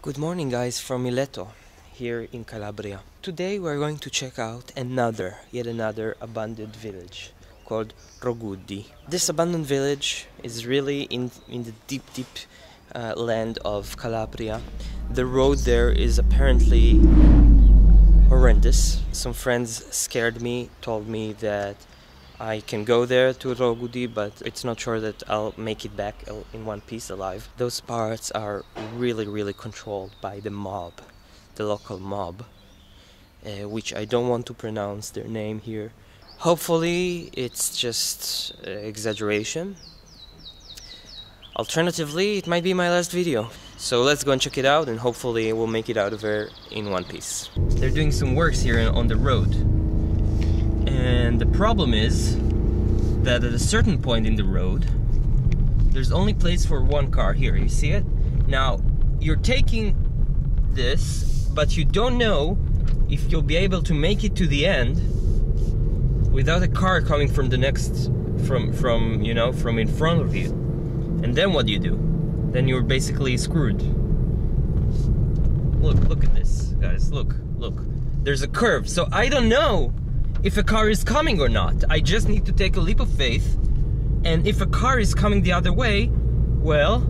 Good morning guys from Mileto, here in Calabria. Today we're going to check out yet another abandoned village called Roghudi. This abandoned village is really in the deep land of Calabria. The road there is apparently horrendous. Some friends scared me, told me that I can go there to Roghudi, but it's not sure that I'll make it back in one piece alive. Those parts are really controlled by the mob, the local mob, which I don't want to pronounce their name here. Hopefully it's just exaggeration. Alternatively, it might be my last video. So let's go and check it out, and hopefully we'll make it out of there in one piece. They're doing some works here on the road. And the problem is that at a certain point in the road, there's only place for one car here. You see it? Now, you're taking this, but you don't know if you'll be able to make it to the end without a car coming from the next, from in front of you. And then what do you do? Then you're basically screwed. Look at this, guys. Look. There's a curve, so I don't know if a car is coming or not. I just need to take a leap of faith, and if a car is coming the other way, well,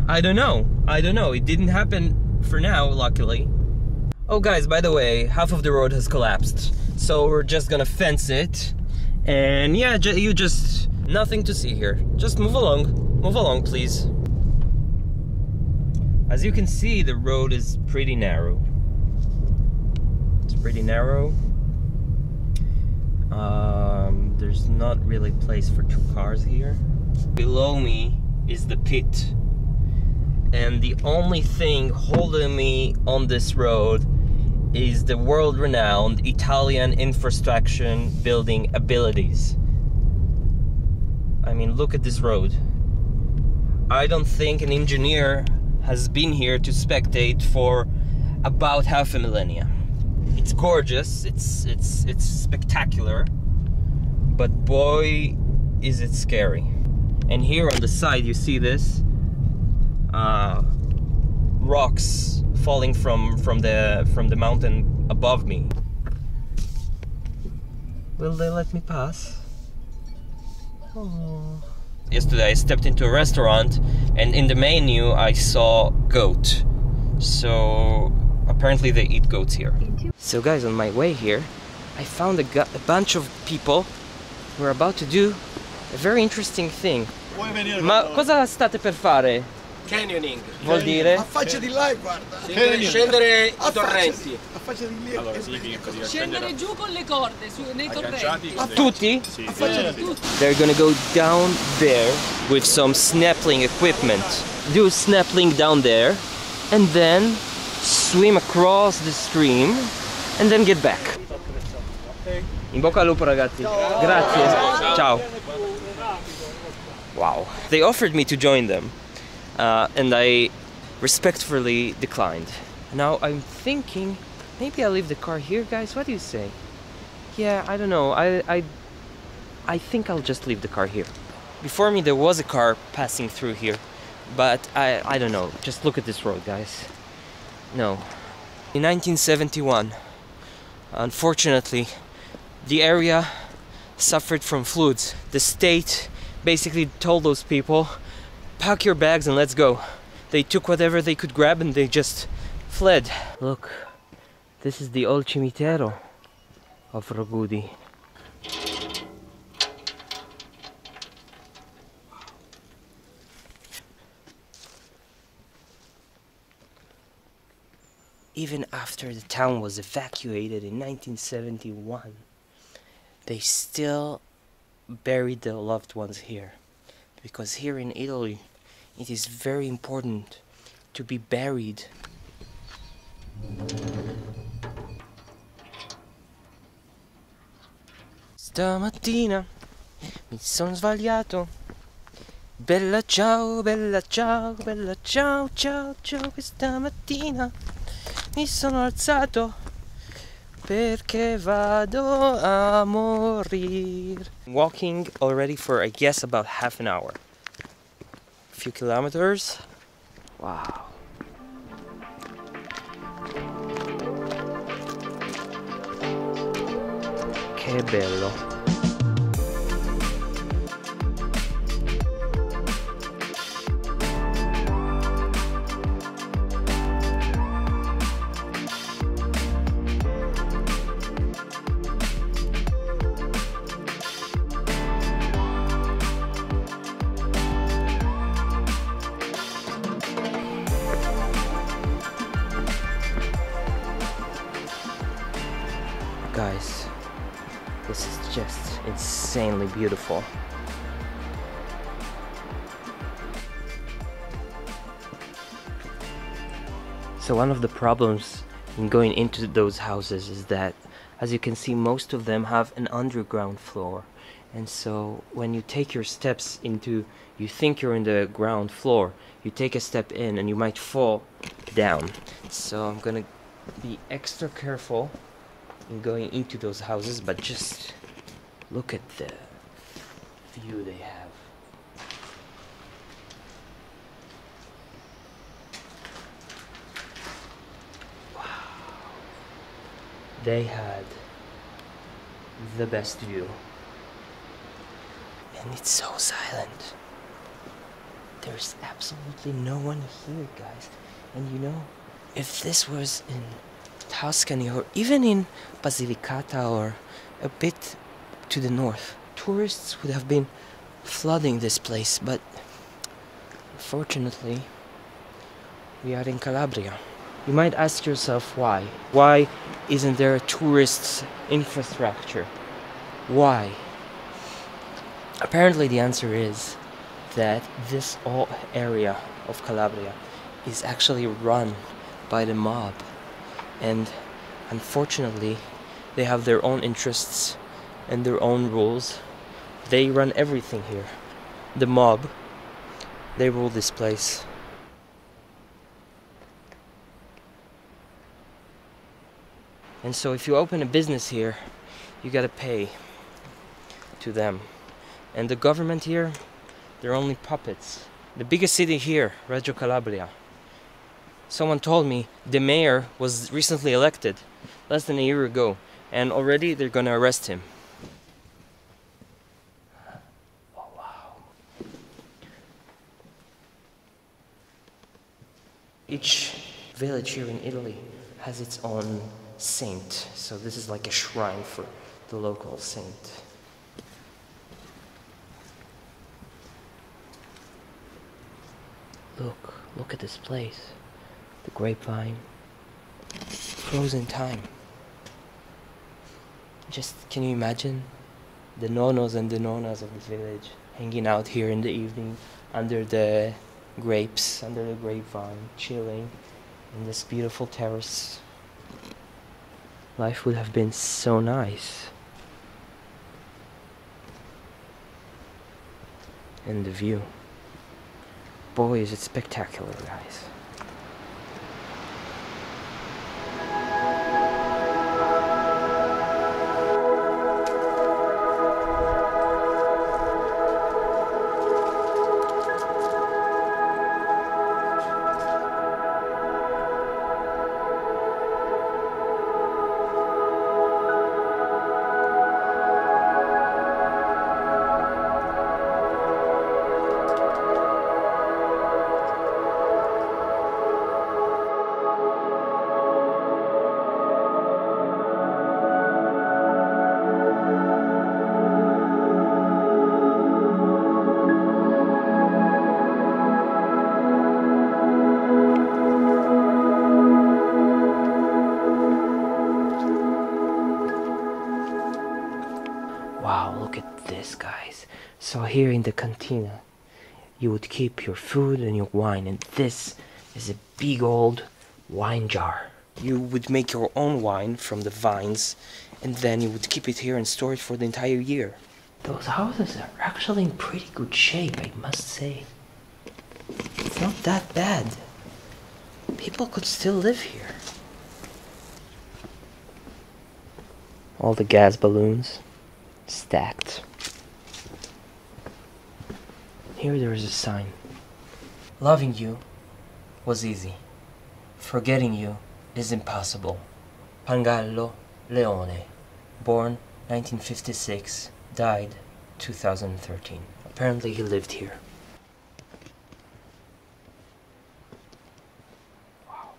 I don't know. It didn't happen for now, luckily. Oh guys, by the way, half of the road has collapsed, so we're just gonna fence it, and yeah, nothing to see here. Just move along please. As you can see, the road is pretty narrow. There's not really place for two cars here. Below me is the pit, and the only thing holding me on this road is the world-renowned Italian infrastructure building abilities. I mean, look at this road. I don't think an engineer has been here to spectate for about half a millennia. It's gorgeous, it's spectacular, but boy is it scary. And here on the side you see this rocks falling from the mountain above me. Will they let me pass? Oh. Yesterday I stepped into a restaurant, and in the menu I saw goat. So apparently they eat goats here. So guys, on my way here, I found a bunch of people who are about to do a very interesting thing. Ma cosa state per fare? Canyoning. Vuol dire? A faccia di là, guarda. Scendere i torrenti. A faccia di lì. Allora significa scendere giù con le corde nei torrenti. Tutti? Sì, They're gonna go down there with some snapping equipment. Do snapping down there, and then swim across the stream, and then get back. In bocca al lupo, ragazzi. Grazie. Ciao. Wow. They offered me to join them, and I respectfully declined. Now I'm thinking maybe I'll leave the car here, guys. What do you say? Yeah, I don't know. I think I'll just leave the car here. Before me there was a car passing through here, but I don't know. Just look at this road, guys. No. In 1971, unfortunately, the area suffered from floods. The state basically told those people, pack your bags and let's go. They took whatever they could grab and they just fled. Look, this is the old cimitero of Roghudi. Even after the town was evacuated in 1971, they still buried their loved ones here. Because here in Italy, it is very important to be buried. Stamattina mi sono sbagliato. Bella ciao, bella ciao, bella ciao, ciao, ciao. Questa mattina mi sono alzato perché vado a morir. Walking already for, I guess, about half an hour. A few kilometers. Wow. Che bello. Guys, this is just insanely beautiful. So one of the problems in going into those houses is that, as you can see, most of them have an underground floor. And so when you take your steps into, you think you're in the ground floor, you take a step in and you might fall down. So I'm gonna be extra careful in going into those houses, but just look at the view they have. Wow. They had the best view. And it's so silent. There's absolutely no one here, guys. And you know, if this was in Tuscany or even in Basilicata or a bit to the north, tourists would have been flooding this place, but unfortunately we are in Calabria. You might ask yourself why. Why isn't there a tourist infrastructure? Why? Apparently the answer is that this whole area of Calabria is actually run by the mob. And unfortunately, they have their own interests and their own rules. They run everything here. The mob, they rule this place. And so if you open a business here, you gotta pay to them. And the government here, they're only puppets. The biggest city here, Reggio Calabria. Someone told me the mayor was recently elected, less than a year ago, and already they're gonna arrest him. Oh wow. Each village here in Italy has its own saint, so this is like a shrine for the local saint. Look at this place. The grapevine, frozen time. Just, can you imagine the nonos and the nonas of the village hanging out here in the evening under the grapes, under the grapevine, chilling in this beautiful terrace? Life would have been so nice. And the view. Boy, is it spectacular, guys. Wow, look at this, guys. So here in the cantina, you would keep your food and your wine, and this is a big old wine jar. You would make your own wine from the vines, and then you would keep it here and store it for the entire year. Those houses are actually in pretty good shape, I must say. It's not that bad. People could still live here. All the gas balloons stacked. Here there is a sign. Loving you, was easy. Forgetting you is impossible. Pangallo Leone, born 1956, died 2013. Apparently he lived here. Wow.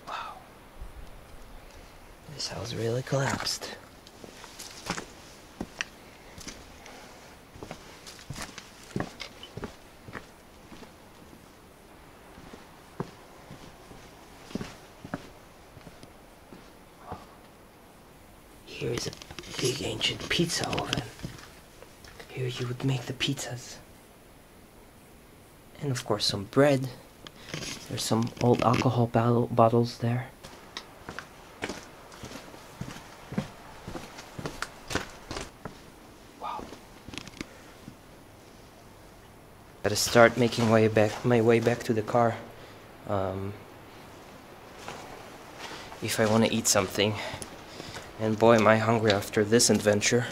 Wow. This house really collapsed. Here is a big ancient pizza oven. Here you would make the pizzas. And of course some bread. There's some old alcohol bottles there. Wow. Gotta start making my way back to the car. If I want to eat something. And boy, am I hungry after this adventure.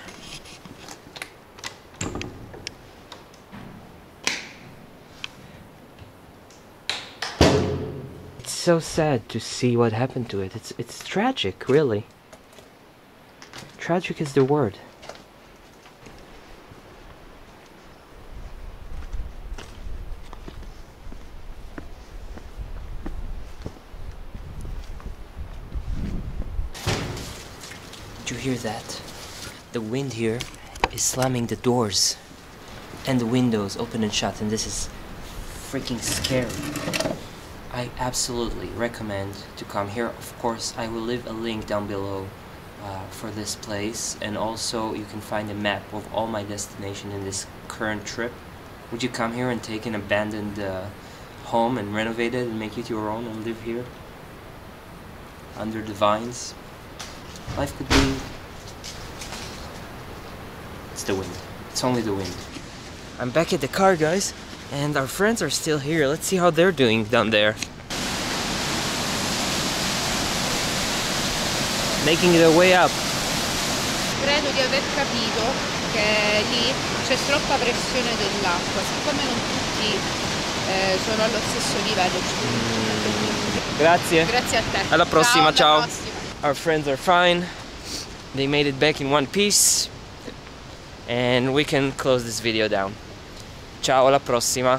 It's so sad to see what happened to it. It's tragic, really. Tragic is the word. Did you hear that? The wind here is slamming the doors and the windows open and shut, and this is freaking scary. I absolutely recommend to come here. Of course, I will leave a link down below for this place, and also you can find a map of all my destination in this current trip. Would you come here and take an abandoned home and renovate it and make it your own and live here under the vines? Life could be... It's the wind. It's only the wind. I'm back at the car, guys, and our friends are still here. Let's see how they're doing down there. Making their way up. Credo di aver capito che lì c'è troppa pressione dell'acqua, siccome non tutti sono allo stesso livello. Grazie. Grazie a te. Alla prossima, ciao. Alla prossima. Our friends are fine. They made it back in one piece. And we can close this video down. Ciao, alla prossima.